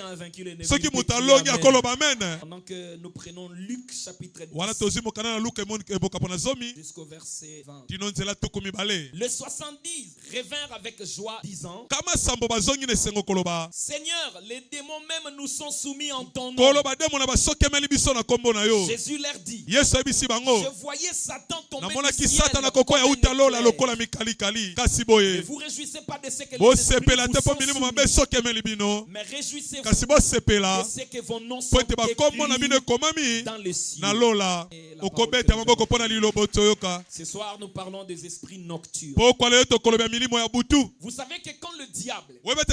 quelqu'un a vaincu l'ennemi. Ce qui moutalongi à Kolobamen. Pendant que nous prenons Luc chapitre 10 jusqu'au verset 20. Les 70 revinrent avec joie, disant: Seigneur, les démons même nous sont soumis en ton nom. Jésus leur dit: je voyais Satan tomber du ciel comme un éclair. Ne vous réjouissez pas de ce que les esprits vous sont soumis, mais réjouissez-vous de ce que vos noms sont écrits dans les cieux. Ce soir, nous parlons des esprits nocturnes. Vous savez que quand le diable est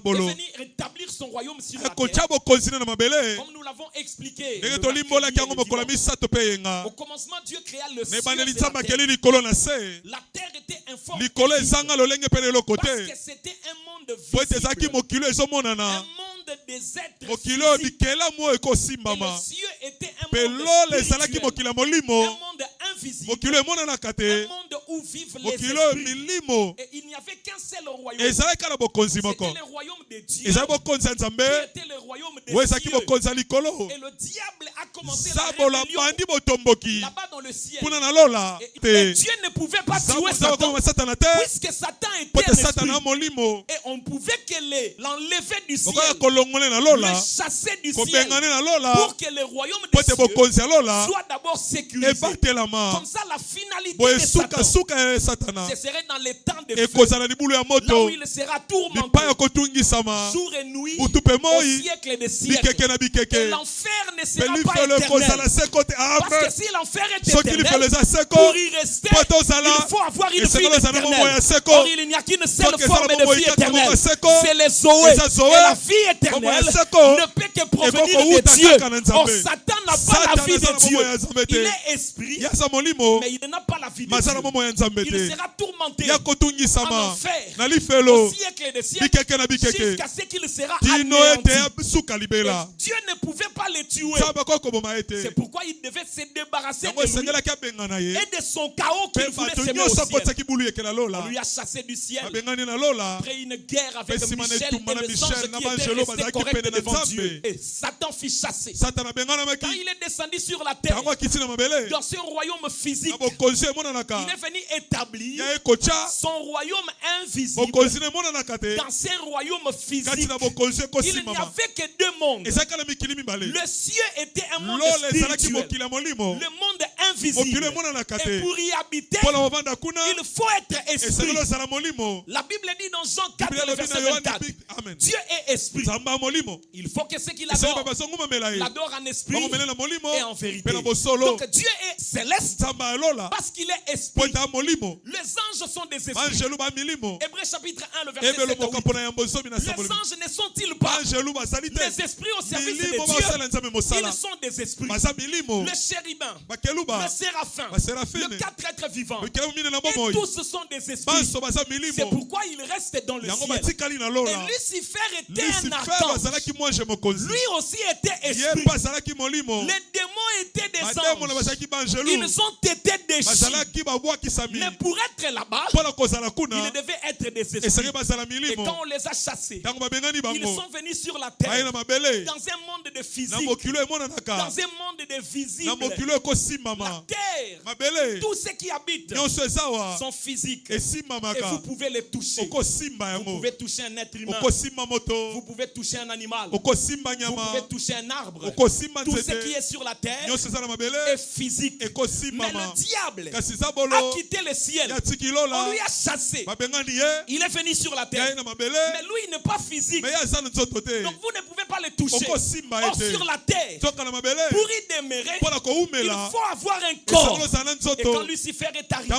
venu rétablir son royaume sur la terre, comme nous l'avons expliqué, au commencement, Dieu créa le ciel et la terre. La terre était informe parce que c'était un monde visible, un monde des êtres physiques. Et le ciel était un monde spirituel, un monde invisible, un monde où vivent les esprits. Et il n'y avait qu'un seul royaume. C'était le royaume de Dieu, qui était le royaume des cieux. Et le diable a commencé la rébellion là-bas dans le ciel. Et Dieu ne pouvait pas tuer Satan, puisque Satan était un esprit. Et on pouvait que l'enlever du ciel, le chasser du ciel, pour que le royaume des cieux soit d'abord sécurisé. Comme ça, la finalité de Satan, ce serait dans les temps de feu, là où il sera tourmenté jour et nuit au siècle des siècles. Et l'enfer ne sera pas éternel. Parce que si l'enfer est éternel, pour y rester, il faut avoir une vie éternelle. Or, il n'y a qu'une seule forme de vie éternelle, c'est les Zoé. Et la vie éternelle ne peut que provenir de Dieu. Or, Satan n'a pas la vie de Dieu. Il est esprit, mais il n'a pas la vie de Dieu. Il sera tourmenté en enfer au siècle des siècles, jusqu'à ce qu'il sera anéanti. Dieu ne pouvait pas le tuer. C'est pourquoi il devait se débarrasser de lui et de son chaos qu'il voulait semer au ciel. On lui a chassé du ciel après une guerre avec Michel et les anges qui étaient restés corrects devant Dieu. Et Satan fut chassé. Quand il est descendu sur la terre, dans ce royaume physique, il est venu établir son royaume invisible. Dans ce royaume physique, il n'y avait que deux mondes. Le ciel était un monde spirituel, le monde invisible. Et pour y habiter, il faut être esprit. La Bible dit dans Jean 4, le verset 24, Dieu est esprit. Il faut que ceux qui l'adorent l'adorent en esprit et en vérité. Donc Dieu est céleste parce qu'il est esprit. Les anges sont des esprits. Hébreux chapitre 1, le verset 7 à 8. Les anges ne sont-ils pas les esprits au service de Dieu? Ils sont des esprits. Le chérubin, le séraphin, le 4 êtres vivants, et tous sont des esprits. C'est pourquoi ils restent dans le ciel. Et Lucifer était un archange. Lui aussi était esprit. Les démons étaient des anges. Ils ont été déchus. Mais pour être là-bas, ils devaient être des esprits. Et quand on les a chassés, ils sont venus sur la terre, dans un monde de physique, dans un monde de visible. La terre, tous ceux qui habitent sont physiques. Et vous pouvez les toucher. Vous pouvez toucher un être humain. Vous pouvez toucher un animal. Vous pouvez toucher un arbre. Tout ce qui est sur la terre est physique. Mais le diable a quitté le ciel. On lui a chassé. Il est venu sur la terre. Mais lui, il n'est pas physique. Donc vous ne pouvez pas le toucher. Or sur la terre, pour y demeurer, il faut avoir un corps. Et quand Lucifer est arrivé,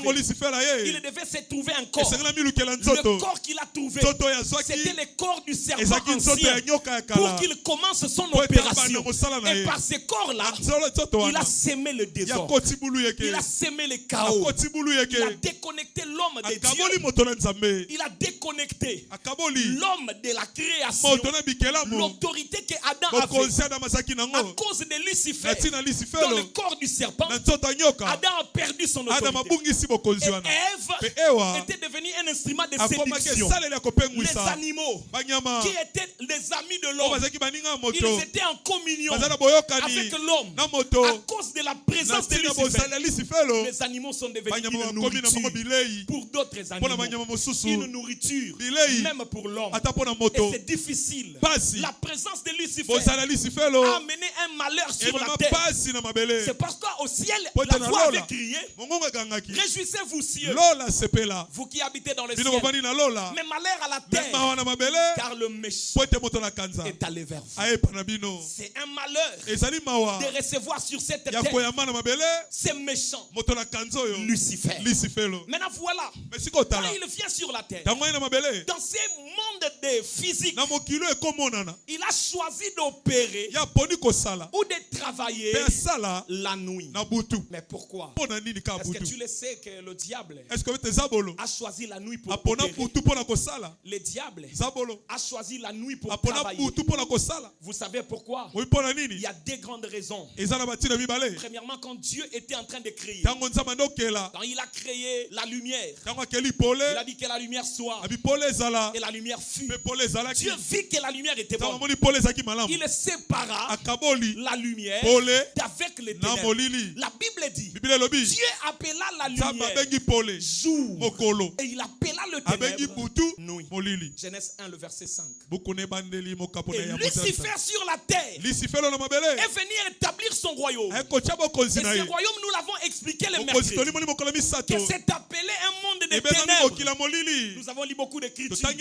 il devait se trouver un corps. Le corps qu'il a trouvé, c'était le corps du serpent ancien, pour qu'il commence son opération. Et par ce corps-là, Il a sémé le désordre. Il a sémé le chaos. Il a déconnecté l'homme de Dieu. Il a déconnecté l'homme de la création. L'autorité que Adam avait à cause de Lucifer dans le corps du serpent. Adam a perdu son autorité. Et Ève était devenue un instrument de séduction. Les animaux qui étaient les amis de l'homme, ils étaient en communion avec l'homme. À cause de la présence de Lucifer, les animaux sont devenus une nourriture pour d'autres animaux. Une nourriture, même pour l'homme. Et c'est difficile. La présence de Lucifer a amené un malheur sur la terre. C'est parce qu'au ciel, la voix avait crié: réjouissez-vous, cieux, vous qui habitez dans le ciel. Mais malheur à la terre, car le méchant est allé vers vous. C'est un malheur de recevoir sur cette terre ces méchants, Lucifer. Maintenant voilà, quand il vient sur la terre, dans ce monde de physique, il a choisi d'opérer ou de travailler la nuit. Mais pourquoi? Est-ce que tu le sais que le diable a choisi la nuit pour opérer? Le diable a choisi la nuit pour travailler. Vous savez pourquoi? Il y a deux grandes raisons. Premièrement, quand Dieu était en train de créer, quand il a créé la lumière, il a dit que la lumière soit, et la lumière fut. Dieu vit que la lumière était bonne. Il sépara la lumière d'avec les ténèbres. La Bible dit, Dieu appela la lumière jour, et il appela le ténèbre nuit. Genèse 1, le verset 5. Et Lucifer sur la terre est venu établir son royaume. Et ce royaume, nous l'avons expliqué le mercredi, que c'est appelé un monde de ténèbres. Nous avons lu beaucoup d'écritures. Son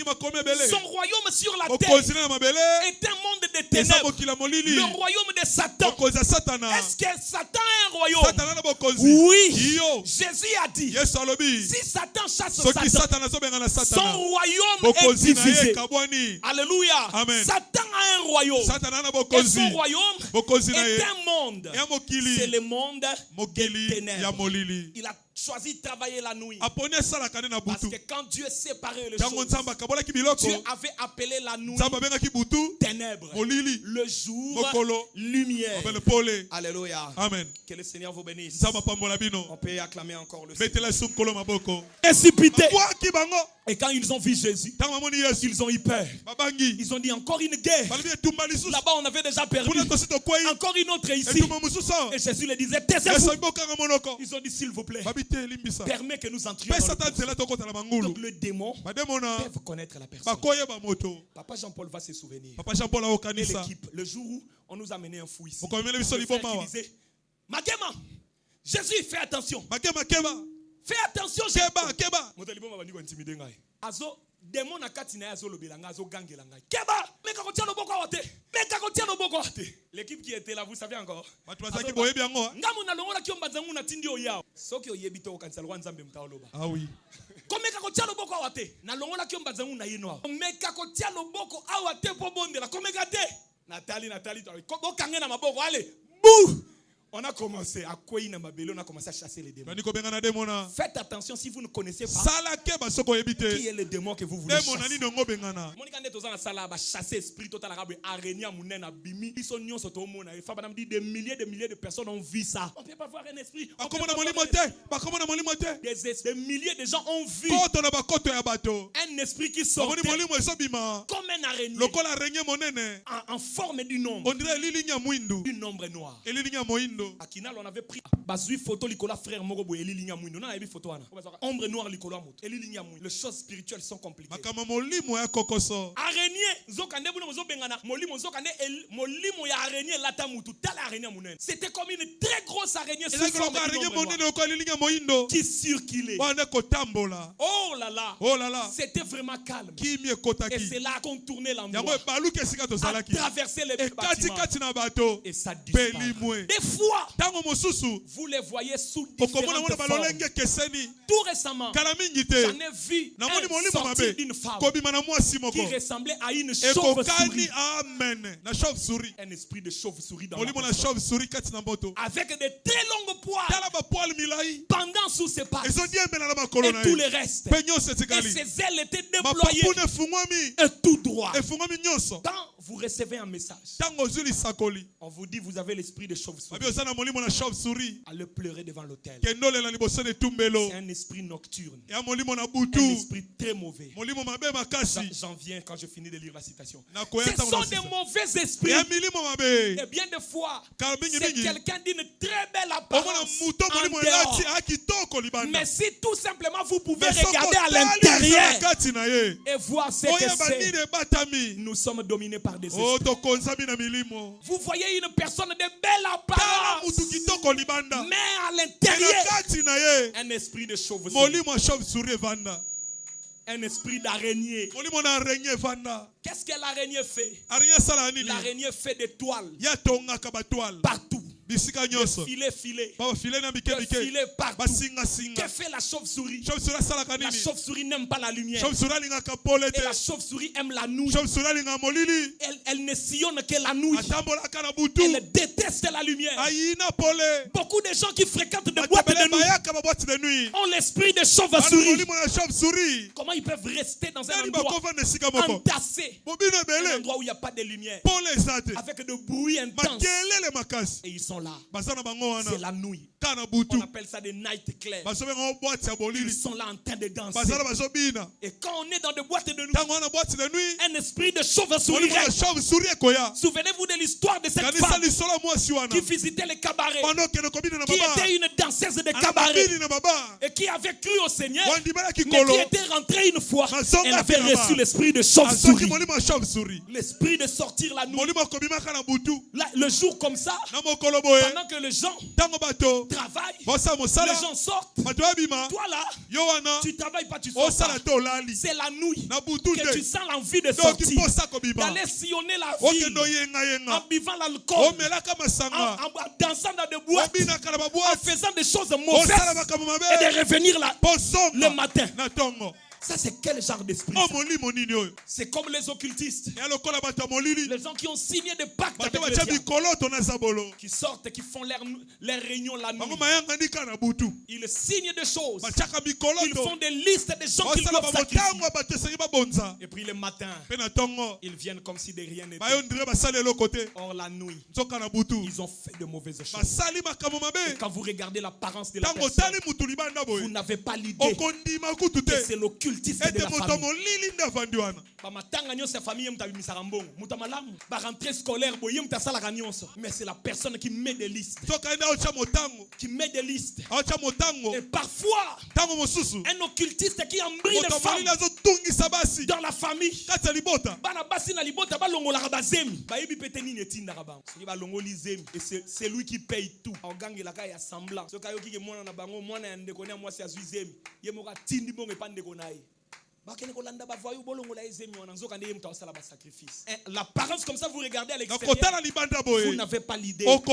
royaume sur la terre est un monde de ténèbres. Le royaume de Satan. Est-ce que Satan a un royaume? Oui. Jésus a dit, si Satan chasse Satan, son royaume est divisé. Alléluia. Amen. Satan a un royaume. Et son royaume est un monde. C'est le monde des ténèbres. Il a choisi de travailler la nuit. Parce que quand Dieu séparait les choses, Dieu avait appelé la nuit ténèbres, le jour lumière. Alléluia. Amen. Que le Seigneur vous bénisse. On peut acclamer encore le Seigneur. Précipité. Et quand ils ont vu Jésus, ils ont eu peur. Ils ont dit encore une guerre. Là-bas on avait déjà perdu. Encore une autre ici. Et Jésus les disait, taisez-vous. Ils ont dit, s'il vous plaît, permet que nous entrions dans le donc le démon peut connaître la personne. Papa Jean-Paul va se souvenir. Et l'équipe, le jour où on nous a mené un fou ici, le frère qui disait, Magema, Jésus, fais attention. Fais attention, Jésus. Azo, démon na katina azo lobelanga azo gangela ngai. Keba, meka kotia loboko awote. Meka kotia loboko awote. L'équipe qui était là, vous savez encore. Ngamu na longola kiomba zangu na tindi oyao. Soki oyebito okanisa lwa nzambe mtaoloba. Ah oui. Komeka kotia loboko awote. Na longola kiomba zangu na yeno. Meka kotia loboko awote po bondela. Komeka te. Nathalie, ko kangena maboko ale. Bouh. On a commencé à couiller dans ma belle, on a commencé à chasser les démons. Faites attention si vous ne connaissez pas qui est le démon que vous voulez chasser. Des milliers de personnes ont vu ça. On ne peut pas voir un esprit. Des milliers de gens ont vu un esprit qui sortait comme un araignée en forme d'une ombre. Une ombre noire. À Kinal, on avait pris bazui photo likola frère moko boye linya mwindo na yebi photo wana ombre noire likola moto linya mwindo. Les choses spirituelles sont compliquées. Araignée zokande buno zo bengana molimo zokande molimo ya araignée lata mutu tala araignée munene. C'était comme une très grosse araignée sous forme qui circulait. Oh là là, c'était vraiment calme. Et c'est là qu'on tournait l'endroit, à traverser les bâtiments et ça disparaît. Des fois fois, vous les voyez sous différentes formes. Tout récemment, j'en ai vu un sortir d'une femme qui ressemblait à une chauve-souris. Un esprit de chauve-souris dans la personne. Avec de très longues poils pendant sous ses pattes et tout le reste. Et ses ailes étaient déployées et tout droit. Quand vous recevez un message, on vous dit vous avez l'esprit de chauve-souris. Allez pleurer devant l'autel. C'est un esprit nocturne. Un esprit très mauvais. J'en viens quand je finis de lire la citation. Ce sont des mauvais esprits. Et bien des fois, c'est quelqu'un d'une très belle apparence en dehors. Mais si tout simplement vous pouvez regarder à l'intérieur et voir ce que c'est, nous sommes dominés par des esprits. Vous voyez une personne de belle apparence, mais à l'intérieur, un esprit de chauve-souris. Un esprit d'araignée. Qu'est-ce que l'araignée fait? L'araignée fait des toiles partout. Des filets partout. Que fait la chauve-souris? La chauve-souris n'aime pas la lumière. Et la chauve-souris aime la nouille. Elle ne sillonne que la nouille. Elle déteste la lumière. Beaucoup de gens qui fréquentent des boîtes de nuit ont l'esprit de chauve-souris. Comment ils peuvent rester dans un endroit entassé, un endroit où il n'y a pas de lumière, avec de bruit intense, et ils sont là. C'est la nuit. On appelle ça des night clubs. Ils sont là en train de danser. Et quand on est dans des boîtes de nuit, un esprit de chauve-souris. Souvenez-vous de l'histoire de cette femme qui visitait les cabarets, qui était une danseuse de cabaret et qui avait cru au Seigneur, mais qui était rentrée une fois. Elle avait reçu l'esprit de chauve-souris. L'esprit de sortir la nuit. Le jour comme ça, pendant que les gens travaillent, les gens sortent. Toi là, tu ne travailles pas, tu sors pas. C'est la nuit que tu sens l'envie de sortir, d'aller sillonner la ville en buvant l'alcool, en dansant dans des boîtes, en faisant des choses mauvaises et de revenir là le matin. Ça, c'est quel genre d'esprit? C'est comme les occultistes. Les gens qui ont signé des pactes avec les diables, qui sortent et qui font leurs réunions la nuit. Ils signent des choses. Ils font des listes de gens qu'ils doivent sacrifier. Et puis le matin, ils viennent comme si de rien n'était. Or la nuit, ils ont fait de mauvaises choses. Et quand vous regardez l'apparence de la personne, vous n'avez pas l'idée que c'est l'occultisme de la famille. Mais c'est la personne qui met des listes. Et parfois, un occultiste qui embrouille les femmes dans la famille. Et c'est lui qui paye tout. L'apparence comme ça, vous regardez à l'extérieur, vous n'avez pas l'idée. Or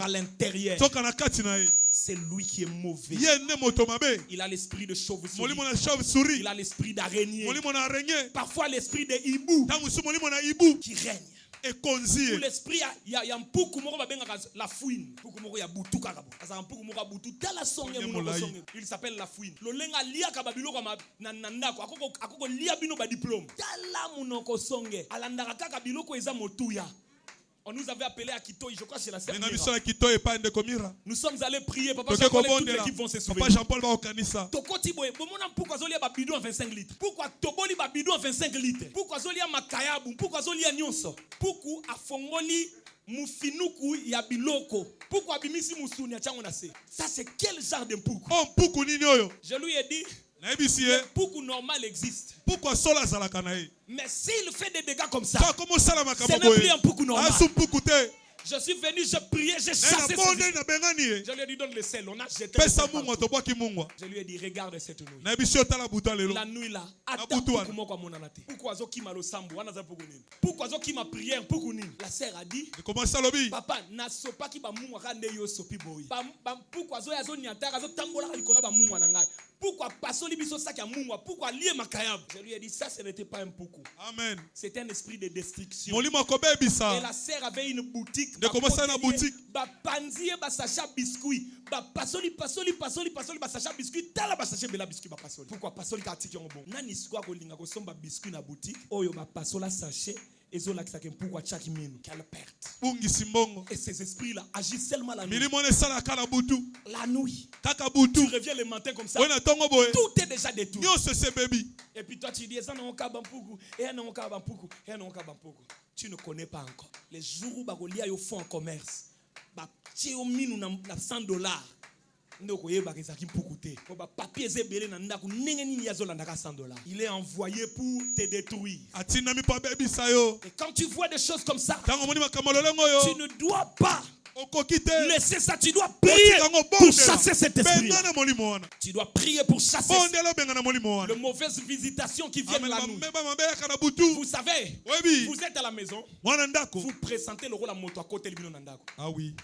à l'intérieur, c'est lui qui est mauvais. Il a l'esprit de chauve-souris. Il a l'esprit d'araignée. Parfois l'esprit de hibou qui règne. Pour l'esprit, il y a un poukou moko babengaka la fouine. Poukou moko ya butu kaka. Asa un poukou moko butu tala songe muno songe. Il s'appelle la fouine. Lo lenga lia ka babilo ka nanandako akoko lia bino ba diplôme. Tala muno ko songe. Alandaka kaka biloko eza motuya. On nous avait appelé à Kitoi, je crois que c'est la sœur Mira. Nous sommes allés prier, papa Jean-Paul et toute l'équipe vont se souvenir. Pourquoi Zolia babidou en 25 litres? Pourquoi Toboli babidou en 25 litres? Pourquoi Zolia makayabu? Pourquoi Zolia nyonso? Pourquoi afongoli mufinuku ya biloko? Pourquoi bimisi musuni ya chango na se? Ça c'est quel genre de poukou? Je lui ai dit, le poukou normal existe. Pourquoi cela zalaka na? Mais s'il fait des dégâts comme ça, ce n'est plus un poukou normal. Je suis venu, je priais, j'ai chassé ces esprits. Je lui ai dit, donne le sel. On a jeté le sel. Je lui ai dit, regarde cette nuit. La nuit là, attends pourquoi qui m'a le sambo, pourquoi qui m'a prière, la sœur a dit, papa, n'a pas qui m'a mouara neyo sopi boy. Pourquoi zo yazo nyantara zo tambola likola ba mouwa nangai. Pourquoi pasoli biso sakia mouwa, pourquoi lier makayab. Je lui ai dit, ça ce n'était pas un poukou. Amen. C'était un esprit de destruction. Et la sœur avait une boutique. De commencer une boutique. Ba panzie ba sacha biscuit. Ba pasoli ba sacha biscuit. Tala ba sacha bela biscuit ba pasoli. Pourquoi pasoli ka tiki bon. Nani squwa ko linga ko somba biscuit na boutique. Oyo ba pasola sachet. Pourquoi chaque minute quelle perte. Et ces esprits-là agissent seulement la nuit. La nuit. Tu reviens le matin comme ça. Tout est déjà détruit. Et puis toi tu dis tu ne connais pas encore. Les jours où ils font un commerce, tu as $100. Il est envoyé pour te détruire. Et quand tu vois des choses comme ça, tu ne dois pas laisser ça. Tu dois prier pour chasser cet esprit. Tu dois prier pour chasser le mauvaise visitation qui vient la nuit. Vous savez, vous êtes à la maison, vous présentez le rôle à moto à côté de l'Inondako. Ah oui.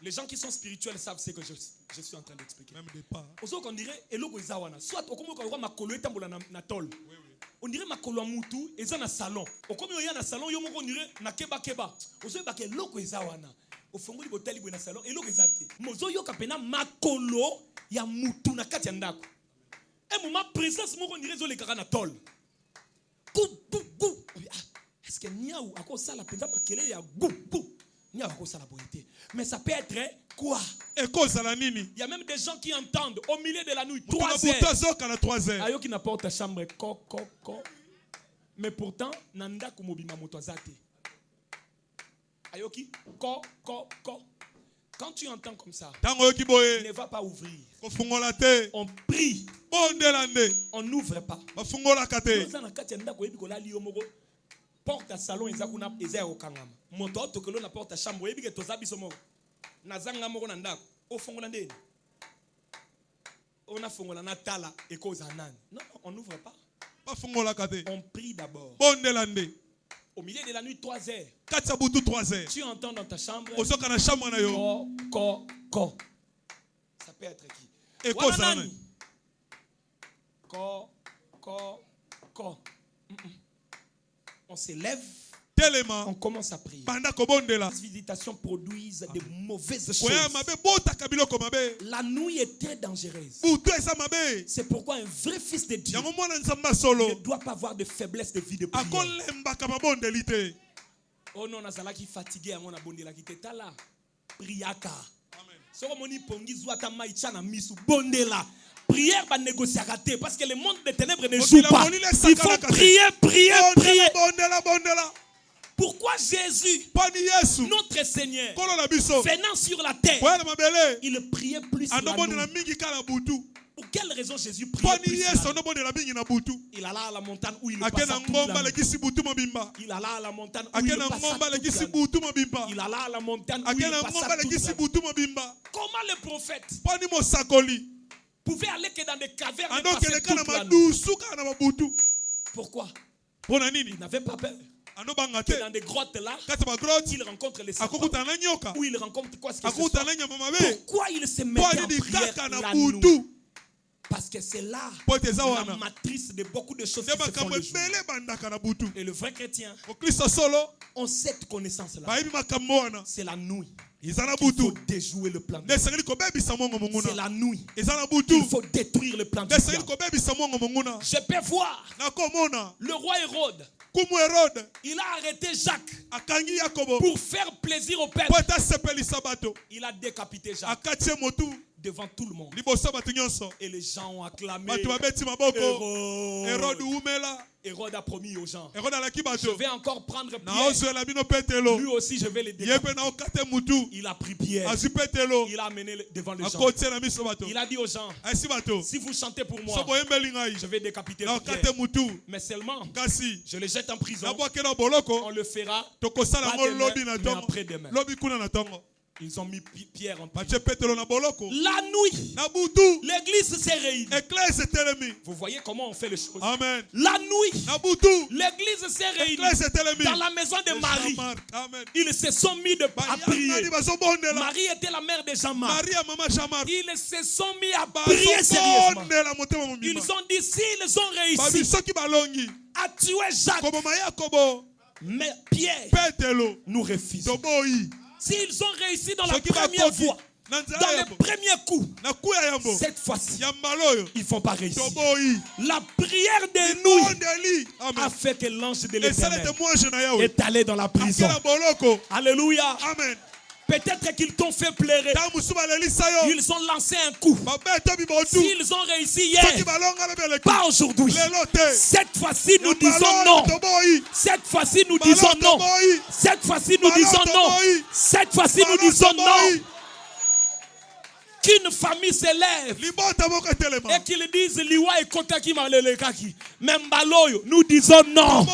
Les gens qui sont spirituels savent ce que je suis en train d'expliquer. Même des pas. On dirait soit on dirait makolo mutu eza na salon. Okomi oya na salon yo moko on dirait na keba keba. Ozo ba ke loko eza wana. Ofongoli botali bo na salon eloko eza te. Mozo yo kapena makolo ya mutu na kati ya ndako. E mo ma présence moko on dirait zo le kaka na tol. Est-ce que niaou akosa la penza makele ya gou. Niaou akosa la boité. Mais ça peut être quoi? Il y a même des gens qui entendent au milieu de la nuit 3 heures. Ayo qui n'apporte ta chambre mais pourtant nanda kumobima motozate. Ayo qui quand tu entends comme ça, ne va pas ouvrir. On prie. On n'ouvre pas. Porte à salon ezakuna ezero kangama. Moto tokelo na porte à chambre yebi ke tozabiso moko. Nazanga moko na ndako. Ofongola ndeni. On a fongola na tala et cause anan. Non, on n'ouvre pas. On prie d'abord. Au milieu de la nuit 3 heures. Tu entends dans ta chambre. Ko. Ça peut être qui? Ko. On s'élève, on commence à prier. Les visitations produisent de mauvaises choses. La nuit est très dangereuse. C'est pourquoi un vrai fils de Dieu ne doit pas avoir de faiblesse de vie de prière. Oh non, nazala qui fatigué à mon abondela qui était là. Priaka. Soromoni pongi zwata maichana misu bondela. Prière va négocier à rater parce que le monde des ténèbres ne joue pas. Il faut prier. Pourquoi Jésus, notre Seigneur, venant sur la terre, il priait plus la nuit? Pour quelle raison Jésus priait plus la nuit? Il alla à la montagne où il passait toute la nuit. Il alla à la montagne où il passait toute la nuit. Il alla à la montagne où il passait toute la nuit. Comment le prophète pouvait aller que dans des cavernes et passer toute la nuit? Pourquoi? Il n'avait pas peur. Que dans des grottes là, il rencontre les serpents. Où il rencontre quoi? Pourquoi il se mettait en prière la nuit? Parce que c'est là la matrice de beaucoup de choses qui se font le jour. Et le vrai chrétien, on cette connaissance-là. C'est la nuit. Il faut déjouer le plan. C'est la nuit. Il faut détruire le plan. Je peux voir le roi Hérode. Il a arrêté Jacques pour faire plaisir au peuple. Il a décapité Jacques. devant tout le monde. Et les gens ont acclamé. Hérode a promis aux gens. Je vais encore prendre Pierre. Lui aussi, je vais le décapiter. Il a pris Pierre. Il a amené devant les gens. Il a dit aux gens, si vous chantez pour moi, je vais décapiter Pierre. Mais seulement, je le jette en prison. On le fera pas demain, mais après-demain. Ils ont mis Pierre en prison. La nuit, l'église s'est réunie. Vous voyez comment on fait les choses. Amen. La nuit, l'église s'est réunie dans la maison de Marie. Amen. Ils se sont mis à prier. Marie était la mère de Jean-Marc. Ils se sont mis à prier sérieusement. Ils ont dit, s'ils ont réussi à tuer Jacques, mais Pierre nous refuse. S'ils ont réussi dans la première fois, dans le premier coup, cette fois-ci, ils ne font pas réussir. La prière de nous a fait que l'ange de l'Éternel est allé dans la prison. Alléluia. Amen. Peut-être qu'ils t'ont fait pleurer. Ils ont lancé un coup. S'ils ont réussi hier, pas aujourd'hui. Cette fois-ci, nous disons non. Cette fois-ci, nous disons non. Cette fois-ci, nous disons non. Cette fois-ci, nous disons non. Qu'une famille s'élève et qu'ils disent Liwa et Kotaki Malelekaki. Même Baloyo, nous disons non.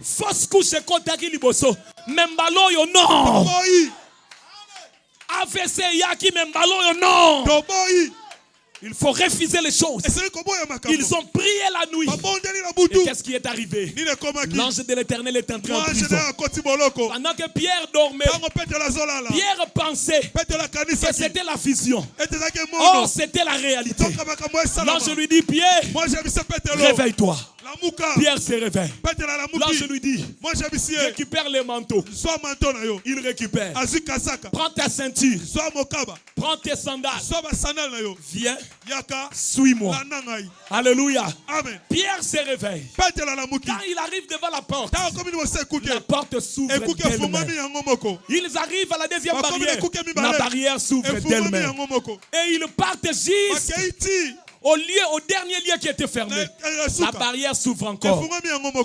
Fausse couche Kotaki Liboso. Même Baloyo, non. AVC Yaki Membaloyo, non. Il faut refuser les choses. Ils ont prié la nuit. Et qu'est-ce qui est arrivé? L'ange de l'Éternel est entré en prison. Pendant que Pierre dormait, Pierre pensait que c'était la vision. Or, c'était la réalité. L'ange lui dit, Pierre, réveille-toi. Pierre se réveille. L'ange lui dit, récupère les manteaux. Il récupère. Prends ta ceinture. Prends tes sandales. Viens. Suis-moi. Alléluia. Amen. Pierre se réveille. Quand il arrive devant la porte s'ouvre d'elle-même. Ils arrivent à la deuxième barrière. La barrière s'ouvre d'elle-même. Et ils partent au dernier lieu qui était fermé. La barrière s'ouvre encore.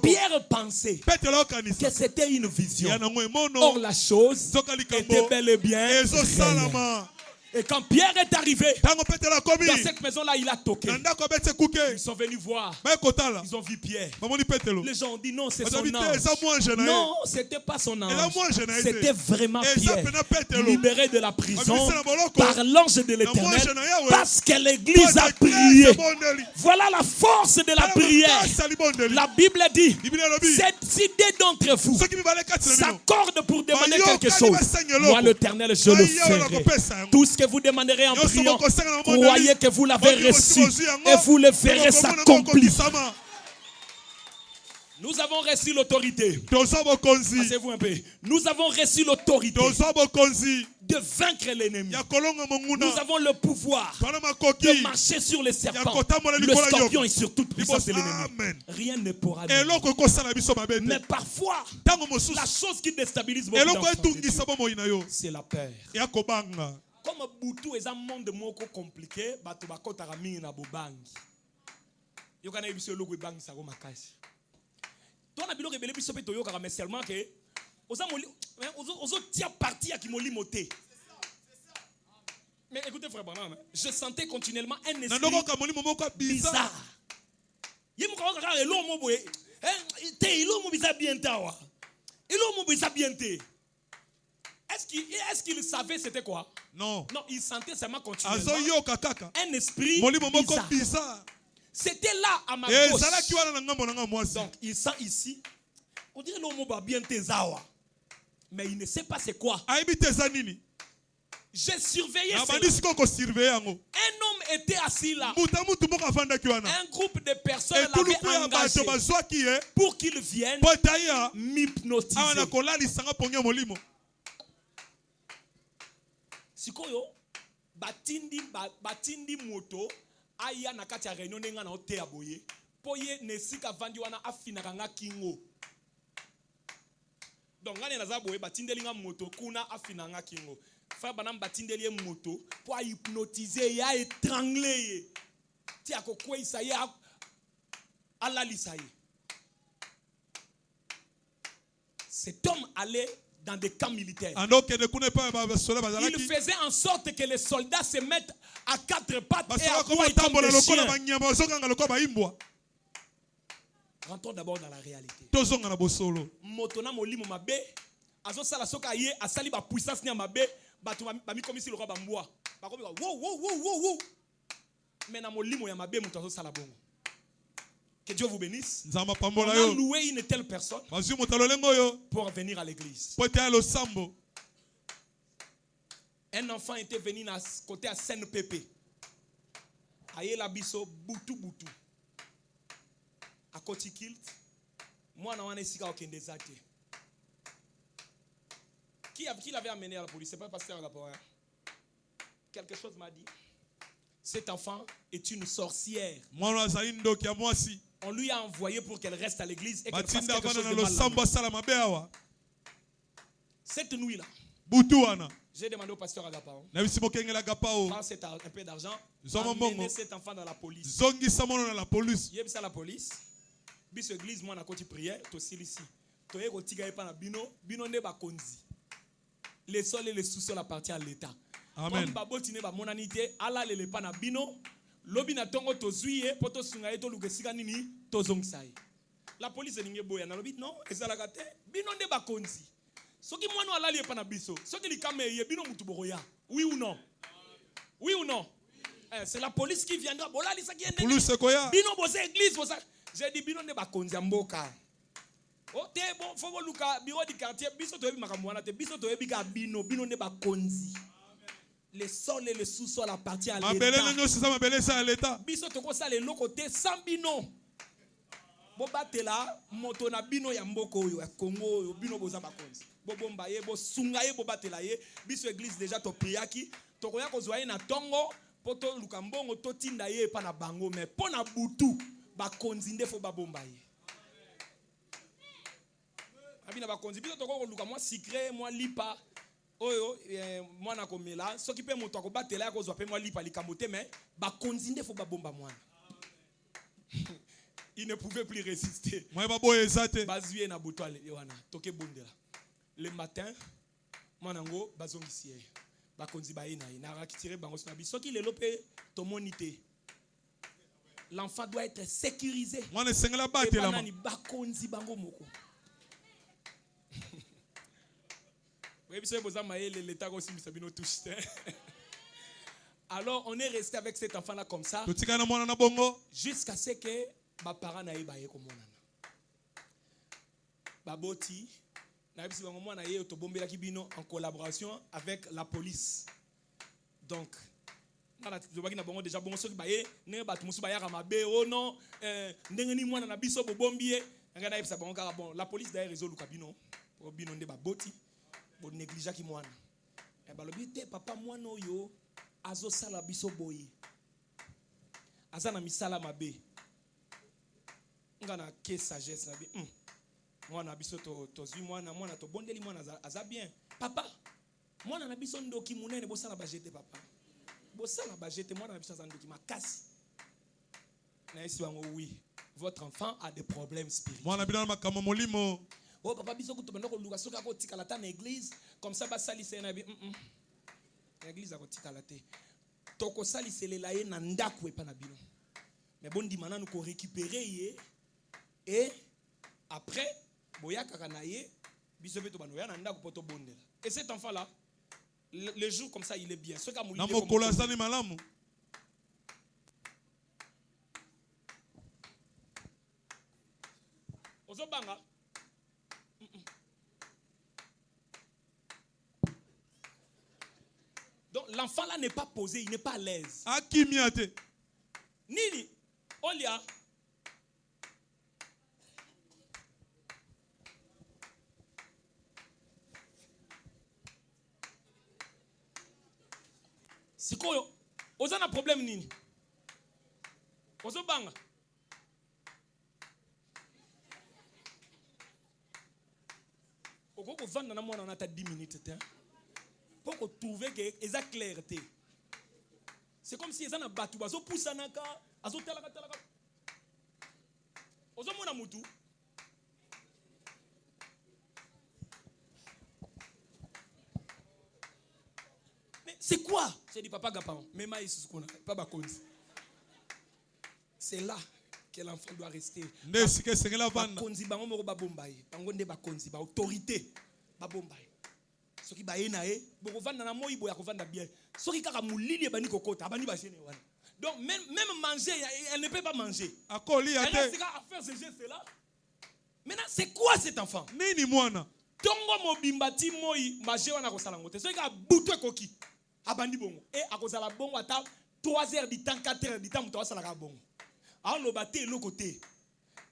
Pierre pensait que c'était une vision. Or la chose était bel et bien réelle. Et quand Pierre est arrivé dans cette maison-là, il a toqué. Ils sont venus voir. Ils ont vu Pierre. Les gens ont dit non, c'est son ange. Non, c'était pas son ange. C'était vraiment Pierre, libéré de la prison par l'ange de l'Éternel, parce que l'église a prié. Voilà la force de la prière. La Bible dit, si deux d'entre vous s'accordent pour demander quelque chose, moi l'Éternel, je le ferai. Tout ce que vous demanderez en priant, croyez que vous l'avez reçu et vous le verrez s'accomplir. Nous avons reçu l'autorité. Asseyez-vous un peu. Nous avons reçu l'autorité de vaincre l'ennemi. Nous avons le pouvoir de marcher sur les serpents, le scorpion et sur toute puissance de l'ennemi. Rien ne pourra nous. Mais parfois, la chose qui déstabilise beaucoup d'enfants, c'est la peur. Comme Boutou est un monde moko compliqué, bato bakotaka mingi na bobangi. Yokana ebiso logo bangi sa makasi. Tona biloko ebele biso pe toyoka mais seulement que ozo tia parti ya kimoli moté. Mais écoutez frère Branham, je sentais continuellement un esprit bizarre. Yemo ka elo mo boye, te elo mo bizarre bien tawa. Elo mo bizarre bien te. Est-ce qu'il savait c'était quoi? Non. Non, il sentait seulement continuellement un esprit bizarre. C'était là à ma gauche. Donc il sent ici. On dirait l'homme va bien tezawa. Mais il ne sait pas c'est quoi. J'ai surveillé cela. Un homme était assis là. Un groupe de personnes l'avaient engagé pour qu'il vienne m'hypnotiser. Sikoyo batindi moto aya na kati ya réunion nenga na hotel aboye poye nesika vandi wana afina kanga kingo. Donc ngane naza boye batindeli nga moto kuna afina nga kingo. Frère Banam batindeli moto pour hypnotiser, il a étranglé. Tia kokwe isaye Allah lisaye. Cet homme allait dans des camps militaires. Il faisait en sorte que les soldats se mettent à quatre pattes et à courir comme des chiens. Rentrons d'abord dans la réalité. Motona molimo mabe, azo sala soka ye asali ba puissance ni mabe, batu ba mi comme si le roi bamboa. Ba ko wow. Mais na molimo ya mabe muto azo sala bongo. Que Dieu vous bénisse. On a loué une telle personne pour venir à l'église. Un enfant était venu à côté à Seine-Pépé. Aïe la biso boutou. À côté kilt. Moi, je n'ai pas aucun désacte. Qui l'avait amené à la police? Ce n'est pas pasteur Agapoa. Quelque chose m'a dit. Cet enfant est une sorcière. On lui a envoyé pour qu'elle reste à l'église et qu'elle fasse quelque chose de mal. Cette nuit-là, j'ai demandé au pasteur Agapao, prends un peu d'argent, emmenez cet enfant dans la police. Il y a la police. Bis église, moi, on a prière, aussi ici. Les sols et les sous-sols appartiennent à l'État. Amen. Lobina tongo tozuye poto sungaye to lugesika nini tozongsaye. La police ninge boya na lobi non ezalaka te bino nde bakonzi. Soki mwana alali epa na biso, soki likame ye bino mutu boroya. Oui ou non? Oui ou non? C'est la police qui viendra bolali sa kiende. Bino boze église boza. J'ai dit bino nde bakonzi mboka. O te bon faut luka bureau du quartier biso to yebi makambo wana te biso to yebi ka bino nde bakonzi. Les sols et les sous-sols appartiennent à l'État. Biso toko sa le côté sans bino. Bobatela moto na bino ya mboko yo Congo yo bino boza bakonzi. Bobomba ye bo sunga ye bobatela ye biso église déjà to priaki toko ya kozwa ye na tongo poto lukambongo to tinda ye pa na bango mais pona butu bakonzi ndefo babomba ye. Abina bakonzi biso toko luka moi secret moi lipa. Oyo mwana komela soki pe moto akobatela ya kozwa pe mwa lipa likambo te mais bakonzi nde fo babomba mwana. Il ne pouvait plus résister. Bazuye na botwale wana toke bondela. Le matin mwanango bazongisi ye. Bakonzi ba ina na rakitire bango na biso soki lelo pe to monité. L'enfant doit être sécurisé. Mwana sengela batela ma. Bakonzi bango moko. Alors on est resté avec cet enfant là comme ça jusqu'à ce que ma parents n'aient pas eu comme baboti en collaboration avec la police. Donc déjà bon ceux qui ne ba tout ba ya mabe oh non ndengeni mwana na biso bobombier ngana yebisa bon la police d'ailleurs résout kabino bino nde baboti bon négligea ki mwana e balobi te papa mwana oyo azo sala biso boye azana misala mabe ngana ke sagesse na bi mwana biso to zui mwana to bondeli mwana aza bien papa mwana na biso ndoki munene bo sala bajete papa bo sala bajete mwana na biso za ndoki makasi na esi wango oui votre enfant a des problèmes spirituels mwana bina makamo molimo. Oh papa biso ko tobanda ko luka soka ko tikala ta na église comme ça ba salise na bi église a ko tikala te to ko salise le la ye na ndako epa na bino mais bon dimana nous ko récupérer ye et après boya kaka na ye biso be to bano ya na ndako poto bondela et cet enfant là le jour comme ça il est bien ce ka mouli na mokolo asani malamu. Ozobanga donc l'enfant là n'est pas posé, il n'est pas à l'aise. Akimiate. Nini, Olia. Sikoyo, ozana problème nini? Ozobanga. Oko vanda na mwana na ta 10 minutes te. pour trouver que eza clarté. C'est comme si eza na batu bazo pusanaka, azo talaka. Ozo mona mutu. Mais c'est quoi? J'ai dit papa Gapan, mais maïs pas bakonzi. C'est là que l'enfant doit rester. Bakonzi bango moko ba bombaye, bango nde bakonzi ba autorité ba bombaye. Soki ba yenae, boko vanda na moi boya ko vanda bien. Soki kaka mulili bani kokota, abani ba gêner wana. Donc même manger, elle ne peut pas manger. Elle reste à faire ce geste-là. Maintenant, c'est quoi cet enfant? Nini mwana? Tongo mobimbati moi manger wana ko sala ngote. Soki ka butu ekoki, abandi bongo. Et à cause la bongo ata 3 heures du temps, 4 heures du temps, muto sala ka bongo. Alors le baté le côté.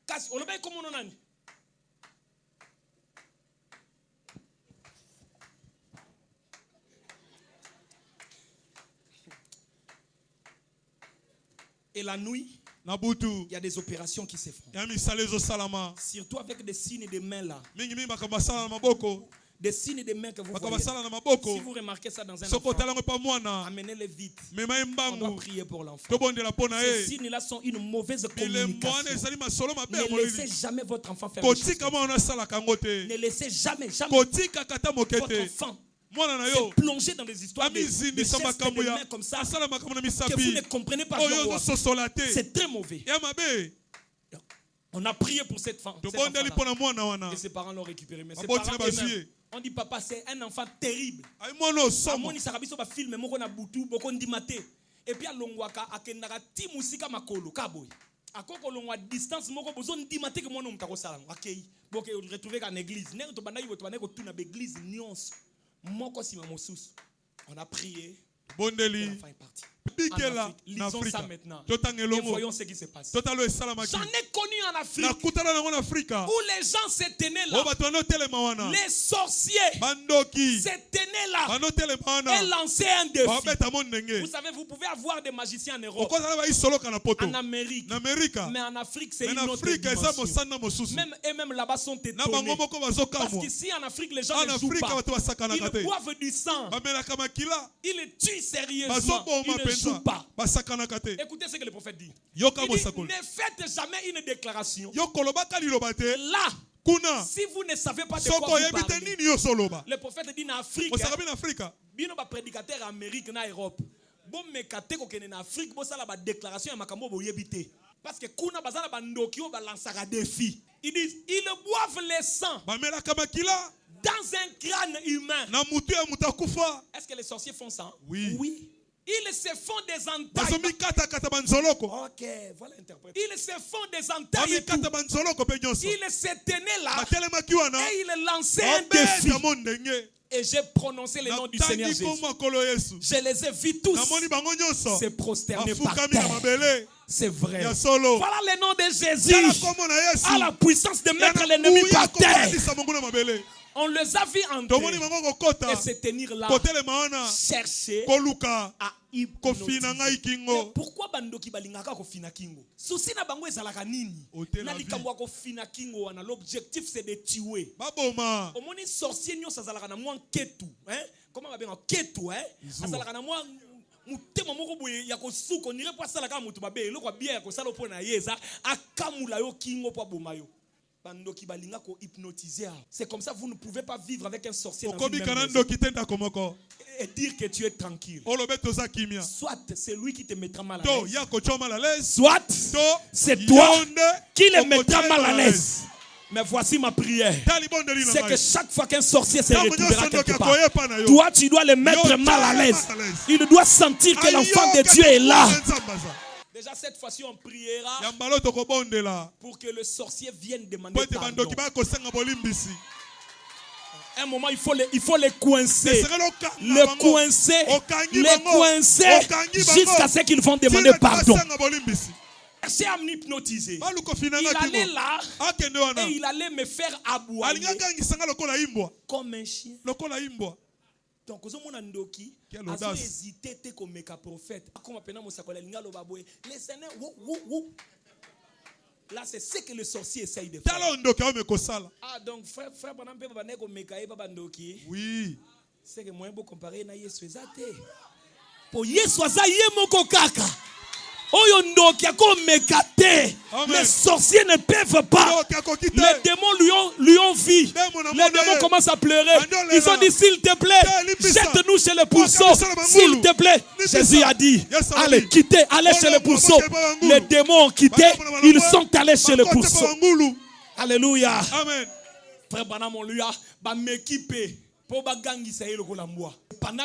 Kasi on le bail comme on nani. Et la nuit, il y a des opérations qui se font. Surtout avec des signes de main là. Des signes de main que vous voyez. Si vous remarquez ça dans un enfant, amenez-les vite. On doit prier pour l'enfant. Ces signes-là sont une mauvaise communication. Ne laissez jamais votre enfant faire des choses. Ne laissez jamais votre enfant se plonger dans des histoires de gestes de main comme ça que vous ne comprenez pas. C'est très mauvais. On a prié pour cette femme. Et ses parents l'ont récupéré. Mais ses parents eux-mêmes, on dit papa c'est un enfant terrible. Et puis à Longwaka akendaka ti musika makolo kaboy. Akoko longwa distance moko bozo ndimate ke mwana mutako sala. OK. Boke retrouver en église. Ne to bana yibo to bana ko tuna be église nyonso. Moko sima mosusu. On a prié. Bondeli. L'enfant est parti. Lisons ça maintenant. Et voyons ce qui se passe. J'en ai connu en Afrique où les gens se tenaient là. Les sorciers se tenaient là et lançaient un défi. Vous savez, vous pouvez avoir des magiciens en Europe, en Amérique, mais en Afrique c'est une autre dimension. Même là-bas sont étonnés. Parce qu'ici en Afrique les gens ne jouent pas. Ils boivent du sang. Ils les tuent sérieusement. Ils ne jouent pas. Écoutez ce que le prophète dit. Il dit, ne faites jamais une déclaration. Là, si vous ne savez pas de quoi vous parlez, le prophète dit en Afrique, bien nos prédicateurs en Amérique, en Europe, bon mais kate ko kene en Afrique, bon ça la déclaration ya makambo bo yebite. Parce que kuna bazala bandokio balansaka défi. Ils disent, ils boivent le sang dans un crâne humain. Est-ce que les sorciers font ça? Oui. Ils se font des entailles. Ok, voilà l'interprétation. Ils se font des entailles. Ils se tenaient là et ils lançaient un défi. Et j'ai prononcé le nom du Seigneur Jésus. Je les ai vus tous se prosterner par terre. C'est vrai. Voilà le nom de Jésus. À la puissance de mettre l'ennemi par terre. On les a vus entrer et se tenir là, chercher à hypnotiser. Mais pourquoi bandoki balingaka kofina kingo? Souci na bango ezalaka nini? Na likambo kofina kingo wana l'objectif c'est de tuer. Au moins sorcier nyo sazalaka na mwa ketu, hein? Comment on appelle ketu, hein? Azalaka na mwa mutema moko boye ya kosuko nire po sala ka mutu babe eloko bien ya kosala po na yeza akamula yo kingo po boma yo. C'est comme ça vous ne pouvez pas vivre avec un sorcier dans une même maison et dire que tu es tranquille. Soit c'est lui qui te mettra mal à l'aise, soit c'est toi qui le mettra mal à l'aise. Mais voici ma prière. C'est que chaque fois qu'un sorcier se retrouvera quelque part, toi tu dois le mettre mal à l'aise. Il doit sentir que l'enfant de Dieu est là. Déjà cette fois-ci on priera pour que le sorcier vienne demander pardon. Un moment il faut les coincer. Le coincer jusqu'à ce qu'ils vont demander pardon. Chercher à m'hypnotiser. Il allait là et il allait me faire aboyer comme un chien. Donc, vous avez dit que hésité comme un prophète. Là, c'est ce que le sorcier essaye de faire. Ah, donc, frère, oui. C'est que moi, je comparer na Yesu ezate. Pour Yesu aza yemoko kaka. Les sorciers ne peuvent pas. Les démons lui ont vu. Les démons commencent à pleurer. Ils ont dit, s'il te plaît, jette-nous chez le pourceau. S'il te plaît. Jésus a dit, allez, quittez, allez chez le pourceau. Les démons ont quitté. Ils sont allés chez le pourceau. Alléluia. Amen. Frère Branham, on lui a m'équipé. Pendant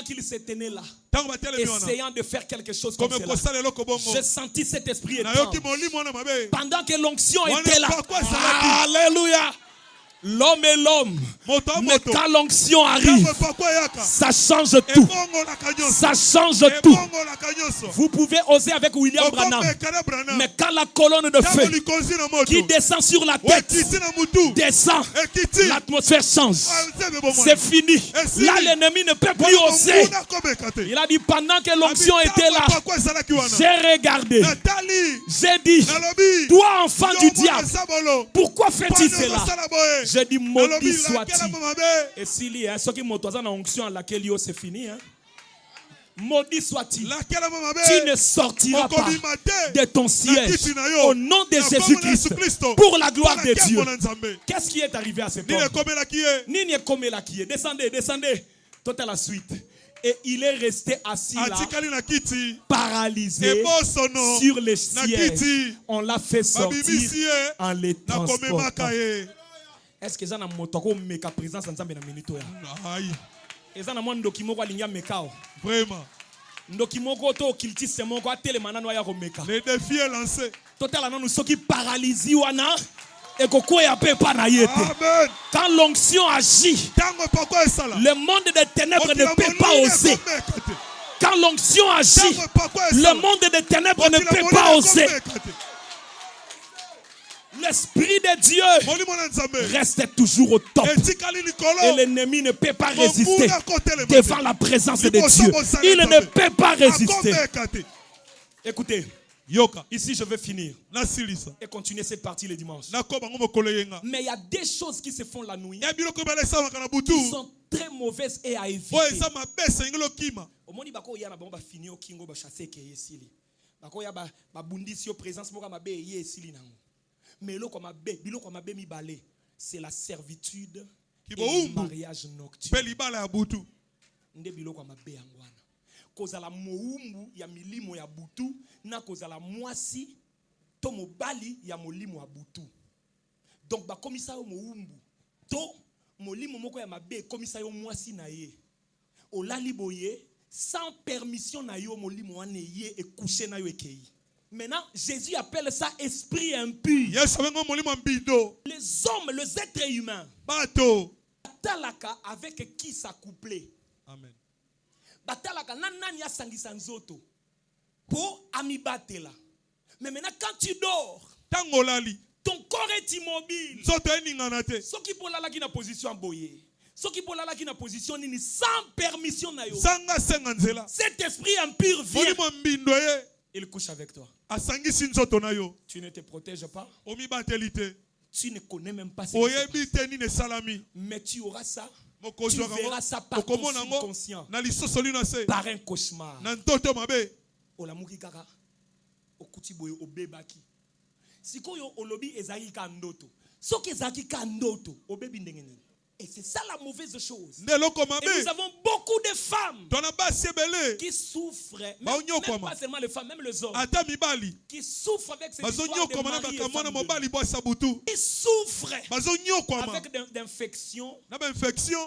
qu'il se tenait là, essayant de faire quelque chose comme cela, j'ai senti cet esprit étrange. Pendant que l'onction était là, alléluia, l'homme est l'homme, mais quand l'onction arrive, ça change tout. Ça change tout. Vous pouvez oser avec William Branham, mais quand la colonne de feu qui descend sur la tête descend, l'atmosphère change. C'est fini. Là, l'ennemi ne peut plus oser. Il a dit, pendant que l'onction était là, j'ai regardé, j'ai dit, toi enfant du diable, pourquoi fais-tu cela? J'ai dit, maudit soit-il. Et s'il y a ceux qui m'ont en onction à laquelle c'est fini, hein? Maudit soit-il. Tu ne sortiras pas de ton siège au nom de Jésus-Christ pour la gloire de Dieu. Qu'est-ce qui est arrivé à cet homme? Nini Komelaki. Descendez, descendez. Tout à la suite. Et il est resté assis là, paralysé sur les sièges. On l'a fait sortir en les transportant. Est-ce que ça n'a pas présence ensemble dans minute? Et ça n'a pas vraiment. Le défi est lancé. Totalement nous sommes paralysés et quand l'onction agit, le monde des ténèbres ne peut pas oser. Quand l'onction agit, le monde des ténèbres ne peut pas oser. L'Esprit de Dieu reste toujours au top. Et l'ennemi ne peut pas résister devant la présence de Dieu. Il ne peut pas résister. Écoutez, ici je vais finir et continuer cette partie le dimanche. Mais il y a des choses qui se font la nuit qui sont très mauvaises et à éviter. Au moment où il y a fini au kingo ba chasser ke yesili. Bako ya ba bundisi yo présence moka mabe yesili nango. Mais c'est la servitude et le mariage nocturne. Nde biloko mabe yangwana. Kozala moumbu ya milimo ya butu na kozala mwasi to mobali ya molimo ya butu. Donc ba komisa yo moumbu to molimo moko ya mabe komisa yo mwasi na ye. Olali boye sans permission na yo molimo wane ye e coucher na yo ekei. Maintenant, Jésus appelle ça esprit impur. Les hommes, les êtres humains. Batalaka avec qui s'accoupler. Amen. Batalaka nanani asangisa nzoto. Po amibatela. Mais maintenant, quand tu dors, ton corps est immobile. Ce qui pour la qui na position boye. Ce qui pour la qui na position nini sans permission na yo. Cet esprit impur vient. Il couche avec toi. Tu ne te protèges pas. Tu ne connais même pas ce qui se passe. Mais tu auras ça. Tu verras ça par ton subconscient. Par un cauchemar. Olamuki kaka. Okuti boyo obebaki. Sikoyo olobi ezaki kandoto. Soki ezaki kandoto obebi ndengene. Et c'est ça la mauvaise chose. Et nous avons beaucoup de femmes qui souffrent, même pas seulement les femmes, même les hommes, qui souffrent avec cette histoire de mari et femme. Ils souffrent avec d'infections.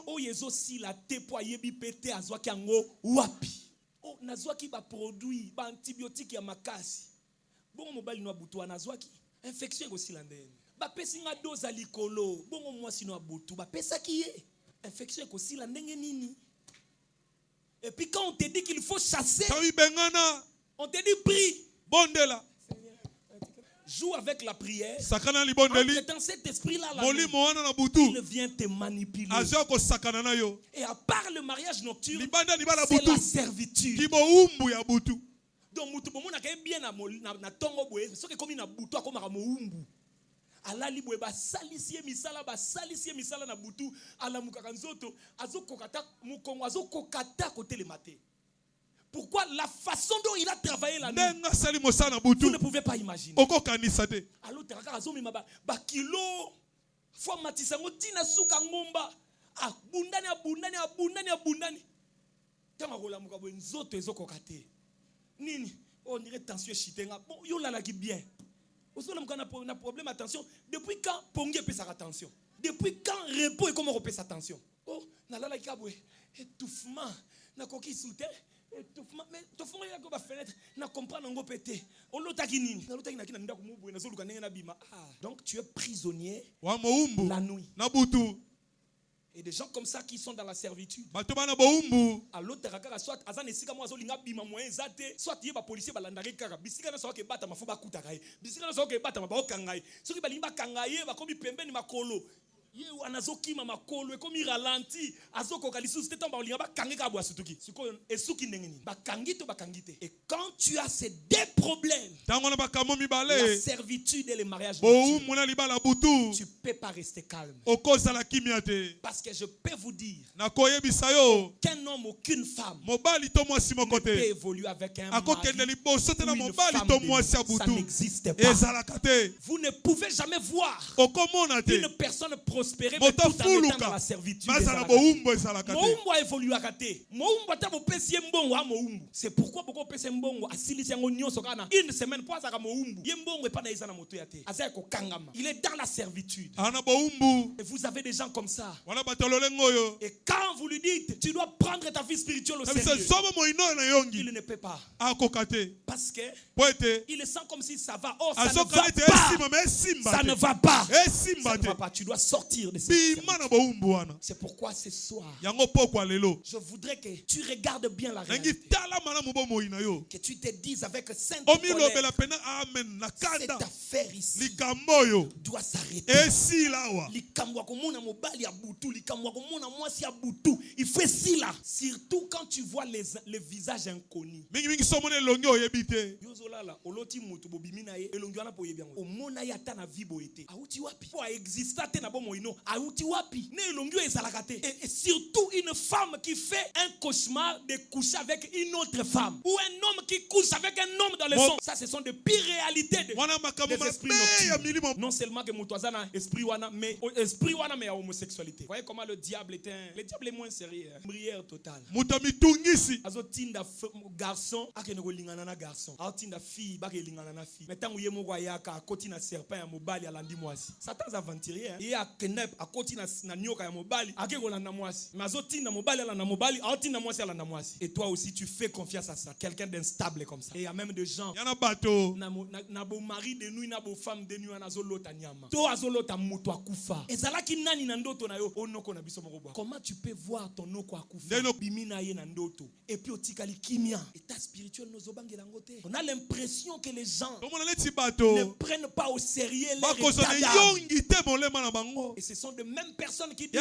Oh, ils aussi la tépoye bipete azwaki ango wapi. Oh, nazwaki ba produit, ba antibiotique ya makasi. Bon mobali no butu anazwaki. Infection aussi landene. Ba pesinga dose alikolo bongo mwasi no abutu ba pesa ki ye infection ko sila ndenge nini. Et puis quand on te dit qu'il faut chasser, on te dit prie, bondela, joue avec la prière. Dans cet esprit là, il vient te manipuler. Et à part le mariage nocturne, c'est la servitude. Donc mutu bomo na bien na tongo boye, ce que comme na butu akoma ka moumbu. alali boye basalisie misala na butu alamukaka nzoto azokokata mukongo azokokata kotelema te. Pourquoi la façon dont il a travaillé la nuit, vous ne pouvez pas imaginer. Alors teraka azomima ba kilo fois matisango tina suka ngomba abundani tama kolamuka bo nzoto ezokokate nini on dirait tension chitenga bon yo la ki bien osola mukana na problème attention depuis quand pongi peut sa attention depuis quand repos et comment on peut sa attention oh na la ki abwe étouffement na koki souté étouffement mais étouffement ya ko ba fenêtre na comprendre ngo pété on lotaki nini na lotaki na kina ndako mubwe na zoluka ndenge na bima donc tu es prisonnier wa moumbu la nuit na butu. Et des gens comme ça qui sont dans la servitude. À l'autre rakara soit azan esika mo azolinga bima moyen zate soit yeba policier balandaki kaka bisika na soke bata mafuba kutaka bisika na soke bata maboko kangai soki balimba kangai ba komi pembeni makolo ye anazoki makolo e komi ralenti azoko kalisu c'était temps balinga ba kangeka bwa sutuki siko esuki ndengeni ba kangito ba kangite. Et quand tu as ces deux problèmes, la servitude et le mariage, tu peux pas rester calme. Parce que je peux vous dire qu'un homme, aucune femme ne peut évoluer avec un mari ou une femme de lui. Ça n'existe pas. Vous ne pouvez jamais voir une personne prospérer mais tout en étant dans la servitude. C'est pourquoi beaucoup pesa mbongo asilisi yango nyonso kana une semaine pour azaka moumbu ye mbongo epa na isa na moto ya te azaka ko kangama. Il est dans la servitude. Et vous avez des gens comme ça. Et quand vous lui dites tu dois prendre ta vie spirituelle au sérieux, il ne peut pas. Parce que il sent comme si ça va. Oh, ça ne va pas. Ça ne va pas. Ça ne va pas. Tu dois sortir de cette servitude. C'est pourquoi ce soir je voudrais que tu regardes bien la réalité. Que tu te dises avec sainte colère, cette affaire ici doit s'arrêter. Il faut si là, surtout quand tu vois les visages inconnus. Et surtout une femme qui fait un cauchemar de coucher avec une autre femme, ou un homme qui couche avec un homme dans le son. Ça, ce sont de pires réalités des esprits nocturnes. Non seulement que Moutouazana esprit wana, mais esprit wana mais homosexualité. Vous voyez comment le diable est moins sérieux. Brière totale. Azotinda garçon akenoko lingana na garçon. Azotinda fille bake lingana na fille. Mais tant ouye moko yaka akoti na serpent ya mobali alandi mwasi. Satan aventurier. Il a knep akoti na nyoka ya mobali akeko landa mwasi. Mais azotinda mobali alanda mobali, azotinda mwasi alanda mwasi. Et toi aussi tu fais confiance à ça. Quelqu'un d'instable comme ça. Et il y a même des gens. Yana bato. Na bo mari de nuit na bo femme de nuit na zolota nyama. To azolota muto akufa. Ezalaki nani na ndoto na yo onoko na biso moko bwa. Comment tu peux voir ton noko akufa? Bimina ye na ndoto. Et puis otikali kimia. État spirituel no zobangela ngote. On a l'impression que les gens ne prennent pas au sérieux leur état d'âme. Et ce sont de mêmes personnes qui disent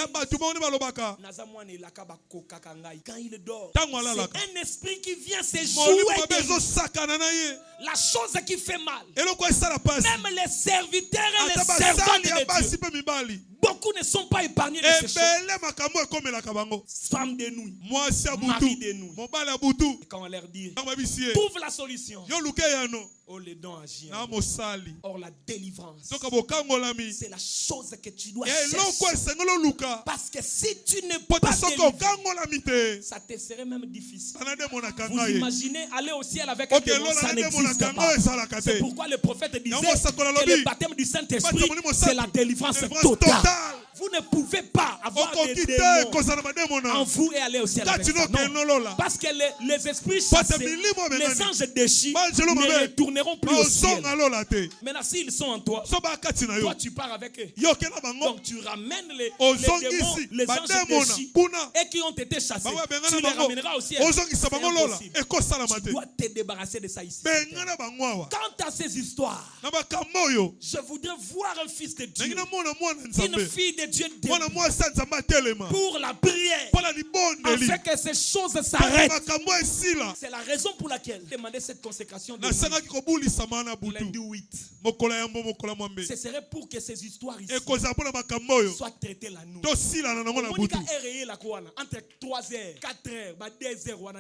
quand il dort, c'est un esprit qui vient se jouer. La chose qui fait mal, même les serviteurs et les servantes de Dieu, beaucoup ne sont pas épargnés de ces choses. Femmes de nuit, mari de nuit. Et quand on leur dit, trouve la solution. Oh, les dons agissent. Or, la délivrance, c'est la chose que tu dois chercher. Parce que si tu n'es pas délivré, ça te serait même difficile. Vous imaginez aller au ciel avec un démon, ça n'existe pas. C'est pourquoi le prophète disait que le baptême du Saint-Esprit, c'est la délivrance totale. Vous ne pouvez pas avoir des démons en vous et aller au ciel avec ça. Non. Parce que les esprits chassés, les anges déchus ne retourneront plus au ciel. Maintenant, s'ils sont en toi, toi tu pars avec eux. Donc tu ramènes les démons, les anges déchus et qui ont été chassés. Tu les ramèneras au ciel. C'est impossible. Tu dois te débarrasser de ça ici. Quant à ces histoires, je voudrais voir un fils de Dieu, une fille de de Dieu debout pour la prière, afin que ces choses s'arrêtent. C'est la raison pour laquelle demander cette consécration de lundi 8. Ce serait pour que ces histoires ici soient traitées la nuit. Entre 3h, 4h, 2h,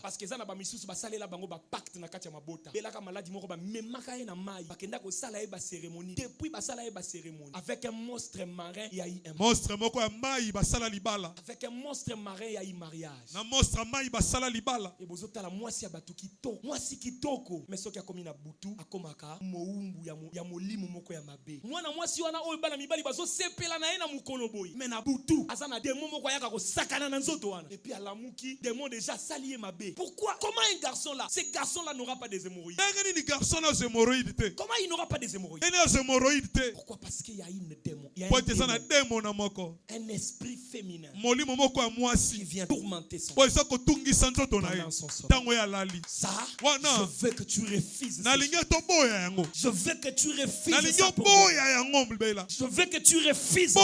parce que ça n'a pas mis sous basale la bango ba pacte na kati ya mabota. Belaka maladi moko ba memaka ye na mai. Bakenda ko sala ye ba cérémonie. Depuis basala ye ba cérémonie. Avec un monstre marin, il y a eu un monstre moko ya mai basala libala. Avec un monstre marin, il y a eu mariage. Na monstre mai basala libala. Et bozota la mwasi ya batu kitoko. Mwasi kitoko. Mais soki akomi na butu, akomaka moumbu ya molimo moko ya mabe. Mwana mwasi wana oyo bana mibali bazo sepela na ye na mukolo boy. Mais na butu, azana démon moko yaka ko sakana na nzoto wana. Et puis alamuki, démon déjà salié mabe. Pourquoi? Comment un garçon là, ce garçon là n'aura pas des hémorroïdes? Comment il n'aura pas des hémorroïdes? Pourquoi? Parce qu'il y a une démon. Il y a un esprit féminin qui vient tourmenter son pendant son sommeil. Ça, je veux que tu refuses. Je veux que tu refuses ça pour moi. Je veux que tu refuses ça.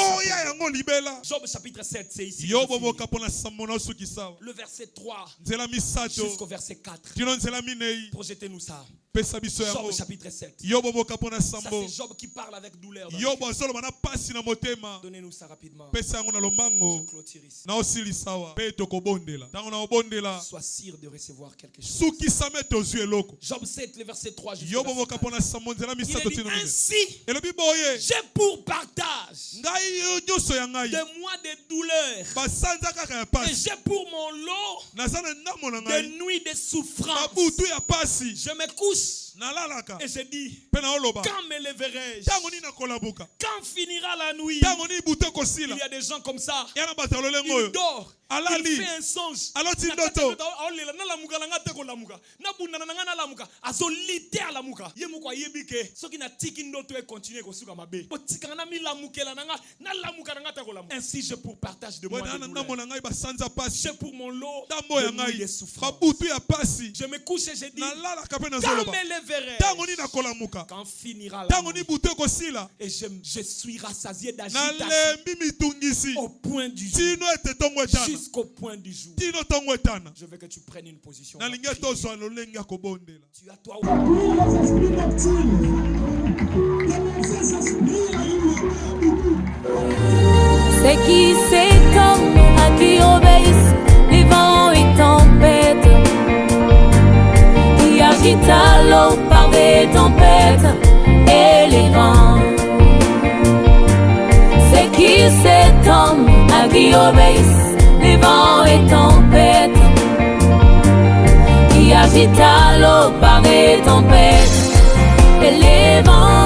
Job chapitre 7, c'est ici. Le verset 3 jusqu'au verset 4. Projetez-nous ça. Job chapitre 7. Ça c'est Job qui parle avec douleur. Donnez-nous ça rapidement. Je clôture ici. Sois sûr de recevoir quelque chose. Job 7, le verset 3 jusqu'au verset 4. Il dit ainsi, j'ai pour partage de mois de douleur. Et j'ai pour mon lot de nuits de souffrance. Je me couche et je dis, quand me lèverai-je? Quand finira la nuit? Il y a des gens comme ça. Il dort. Il fait un songe. Ainsi je pour partage de moi de douleur. J'ai pour mon lot de nuits de souffrance. Je me couche et je dis, quand me lèverai-je? Quand finira la nuit? Et je suis rassasié d'agitation au point du jour. Jusqu'au point du jour. Je veux que tu prennes une position. Tu as toi. C'est qui c'est comme à qui obéissent les vents et tempêtes, qui agite à l'eau par des tempêtes et les vents. C'est qui cet homme à qui obéissent les vents et tempêtes, qui agite à l'eau par des tempêtes et les vents.